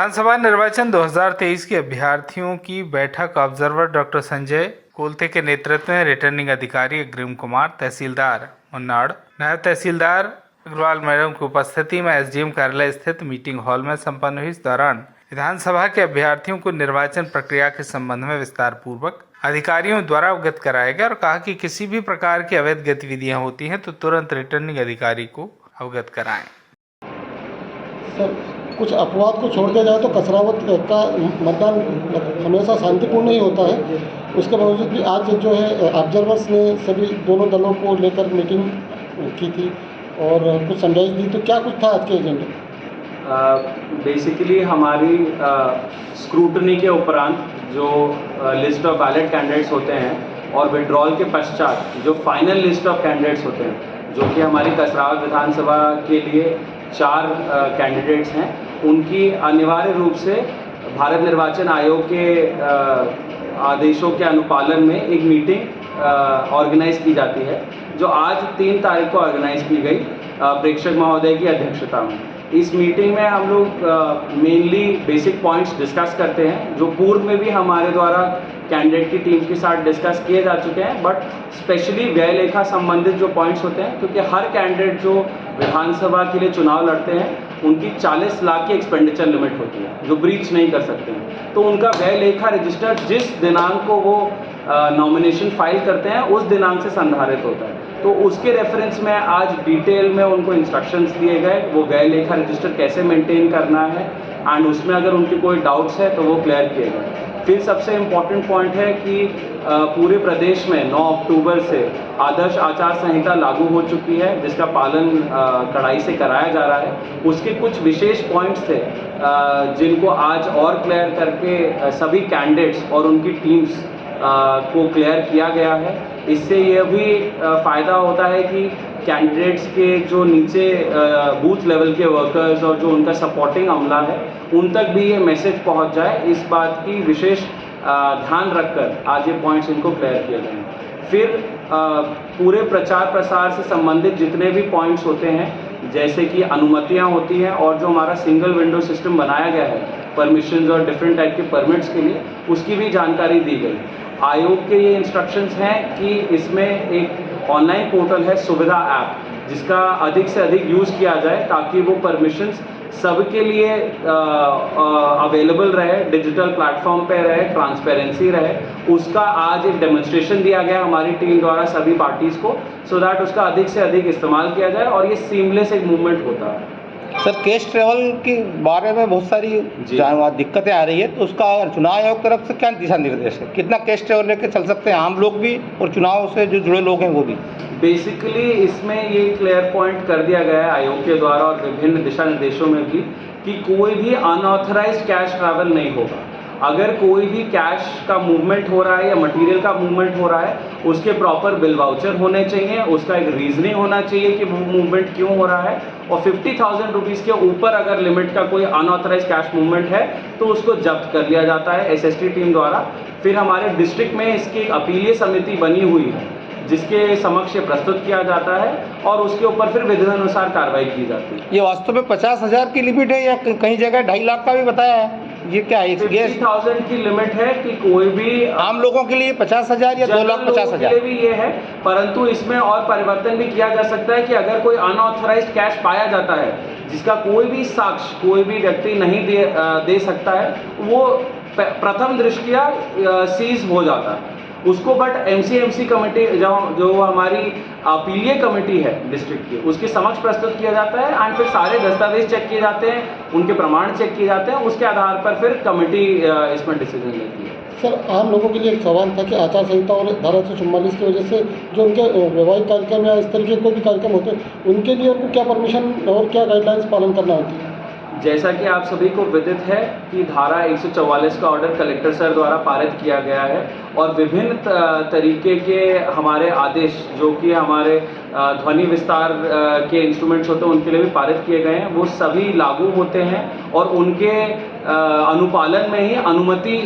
विधानसभा निर्वाचन 2023 के अभ्यर्थियों की बैठक ऑब्जर्वर डॉक्टर संजय कोलते के नेतृत्व में रिटर्निंग अधिकारी अग्रिम कुमार, तहसीलदार मुन्नाड़, नायब तहसीलदार अग्रवाल मैडम की उपस्थिति में एसडीएम कार्यालय स्थित मीटिंग हॉल में संपन्न हुई। इस दौरान विधानसभा के अभ्यर्थियों को निर्वाचन प्रक्रिया के संबंध में विस्तार पूर्वक अधिकारियों द्वारा अवगत कराया गया और कहा कि किसी भी प्रकार की अवैध गतिविधियां होती हैं तो तुरंत रिटर्निंग अधिकारी को अवगत कराएं। सर, कुछ अपवाद को छोड़ दिया जाए तो कसरावत का मतदान हमेशा शांतिपूर्ण ही होता है। उसके बावजूद भी आज जो है ऑब्जर्वर्स ने सभी दोनों दलों को लेकर मीटिंग की थी और कुछ समझाइश दी, तो क्या कुछ था आज के एजेंडे? बेसिकली हमारी स्क्रूटनी के उपरांत जो लिस्ट ऑफ वैलिड कैंडिडेट्स होते हैं और विड्रॉल के पश्चात जो फाइनल लिस्ट ऑफ कैंडिडेट्स होते हैं, जो कि हमारी कसरावत विधानसभा के लिए 4 कैंडिडेट्स हैं, उनकी अनिवार्य रूप से भारत निर्वाचन आयोग के आदेशों के अनुपालन में एक मीटिंग ऑर्गेनाइज की जाती है, जो आज 3 तारीख को ऑर्गेनाइज की गई प्रेक्षक महोदय की अध्यक्षता में। इस मीटिंग में हम लोग मेनली बेसिक पॉइंट्स डिस्कस करते हैं, जो पूर्व में भी हमारे द्वारा कैंडिडेट की टीम के साथ डिस्कस किए जा चुके हैं, बट स्पेशली व्यय लेखा संबंधित जो पॉइंट्स होते हैं, क्योंकि हर कैंडिडेट जो विधानसभा के लिए चुनाव लड़ते हैं उनकी 40 लाख की एक्सपेंडिचर लिमिट होती है जो ब्रीच नहीं कर सकते हैं। तो उनका व्यय लेखा रजिस्टर जिस दिनांक को वो नॉमिनेशन फाइल करते हैं उस दिनांक से संधारित होता है। तो उसके रेफरेंस में आज डिटेल में उनको इंस्ट्रक्शंस दिए गए, वो व्यय लेखा रजिस्टर कैसे मेंटेन करना है, एंड उसमें अगर उनके कोई डाउट्स है तो वो क्लियर किए गए। फिर सबसे इम्पॉर्टेंट पॉइंट है कि पूरे प्रदेश में 9 अक्टूबर से आदर्श आचार संहिता लागू हो चुकी है, जिसका पालन कड़ाई से कराया जा रहा है। उसके कुछ विशेष पॉइंट्स थे जिनको आज और क्लियर करके सभी कैंडिडेट्स और उनकी टीम्स को क्लियर किया गया है। इससे यह भी फ़ायदा होता है कि कैंडिडेट्स के जो नीचे बूथ लेवल के वर्कर्स और जो उनका सपोर्टिंग अमला है उन तक भी ये मैसेज पहुंच जाए, इस बात की विशेष ध्यान रखकर आज ये पॉइंट्स इनको क्लियर किए गए हैं। फिर पूरे प्रचार प्रसार से संबंधित जितने भी पॉइंट्स होते हैं, जैसे कि अनुमतियां होती हैं और जो हमारा सिंगल विंडो सिस्टम बनाया गया है परमिशंस और डिफरेंट टाइप के परमिट्स के लिए, उसकी भी जानकारी दी गई। आयोग के ये इंस्ट्रक्शंस हैं कि इसमें एक ऑनलाइन पोर्टल है सुविधा ऐप, जिसका अधिक से अधिक यूज़ किया जाए ताकि वो परमिशंस सबके लिए अवेलेबल रहे, डिजिटल प्लेटफॉर्म पे रहे, ट्रांसपेरेंसी रहे। उसका आज एक डेमोन्स्ट्रेशन दिया गया हमारी टीम द्वारा सभी पार्टीज़ को, सो दैट उसका अधिक से अधिक इस्तेमाल किया जाए और ये सीमलेस एक मूवमेंट होता है। सर, कैश ट्रेवल के बारे में बहुत सारी दिक्कतें आ रही है, तो उसका चुनाव आयोग तरफ से क्या दिशा निर्देश है? कितना कैश ट्रेवल लेके चल सकते हैं आम लोग भी और चुनाव से जो जुड़े लोग हैं वो भी? बेसिकली इसमें ये क्लियर पॉइंट कर दिया गया है आयोग के द्वारा और विभिन्न दिशा निर्देशों में भी कि कोई भी अनऑथराइज्ड कैश ट्रैवल नहीं होगा। अगर कोई भी कैश का मूवमेंट हो रहा है या मटेरियल का मूवमेंट हो रहा है, उसके प्रॉपर बिल वाउचर होने चाहिए, उसका एक रीजनिंग होना चाहिए कि वो मूवमेंट क्यों हो रहा है, और 50,000 रुपीज़ के ऊपर अगर लिमिट का कोई अनऑथराइज कैश मूवमेंट है तो उसको जब्त कर लिया जाता है एसएसटी टीम द्वारा। फिर हमारे डिस्ट्रिक्ट में इसकी एक अपीलीय समिति बनी हुई है जिसके समक्ष प्रस्तुत किया जाता है और उसके ऊपर फिर विधानुसार कार्रवाई की जाती है। ये वास्तव में 50,000 की लिमिट है या कहीं जगह 2.5 लाख का भी बताया है? ये क्या है? 50,000 की लिमिट है कि कोई भी आम लोगों के लिए 50,000 या 2,50,000 के लिए भी ये है, परंतु इसमें और परिवर्तन भी किया जा सकता है कि अगर कोई अनऑथराइज्ड कैश पाया जाता है जिसका कोई भी साक्ष्य कोई भी व्यक्ति नहीं दे सकता है, वो प्रथम दृष्टया सीज हो जाता है उसको। बट एमसीएमसी कमेटी जो हमारी अपीलीय कमेटी है डिस्ट्रिक्ट की, उसके समक्ष प्रस्तुत किया जाता है एंड फिर सारे दस्तावेज चेक किए जाते हैं, उनके प्रमाण चेक किए जाते हैं, उसके आधार पर फिर कमेटी इसमें डिसीजन लेती है। सर, आम लोगों के लिए एक सवाल था कि आचार संहिता और धारा 144 की वजह से जो उनके वैवाहिक कार्यक्रम या इस तरीके कोई भी कार्यक्रम होते हैं, उनके लिए उनको क्या परमिशन और क्या गाइडलाइंस पालन करना होती है? जैसा कि आप सभी को विदित है कि धारा 144 का ऑर्डर कलेक्टर सर द्वारा पारित किया गया है और विभिन्न तरीके के हमारे आदेश जो कि हमारे ध्वनि विस्तार के इंस्ट्रूमेंट्स होते हैं उनके लिए भी पारित किए गए हैं, वो सभी लागू होते हैं और उनके अनुपालन में ही अनुमति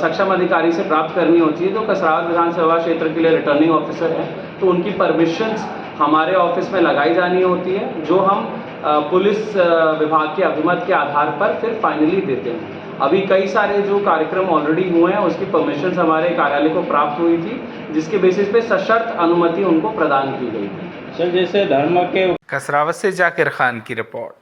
सक्षम अधिकारी से प्राप्त करनी होती है। तो कसरावत विधानसभा क्षेत्र के लिए रिटर्निंग ऑफिसर हैं, तो उनकी परमिशंस हमारे ऑफिस में लगाई जानी होती है, जो हम पुलिस विभाग के अभिमत के आधार पर फिर फाइनली देते हैं। अभी कई सारे जो कार्यक्रम ऑलरेडी हुए हैं उसकी परमिशन हमारे कार्यालय को प्राप्त हुई थी, जिसके बेसिस पे सशर्त अनुमति उनको प्रदान की गई थी। सर, जैसे धर्म के कसरावत से जाकिर खान की रिपोर्ट।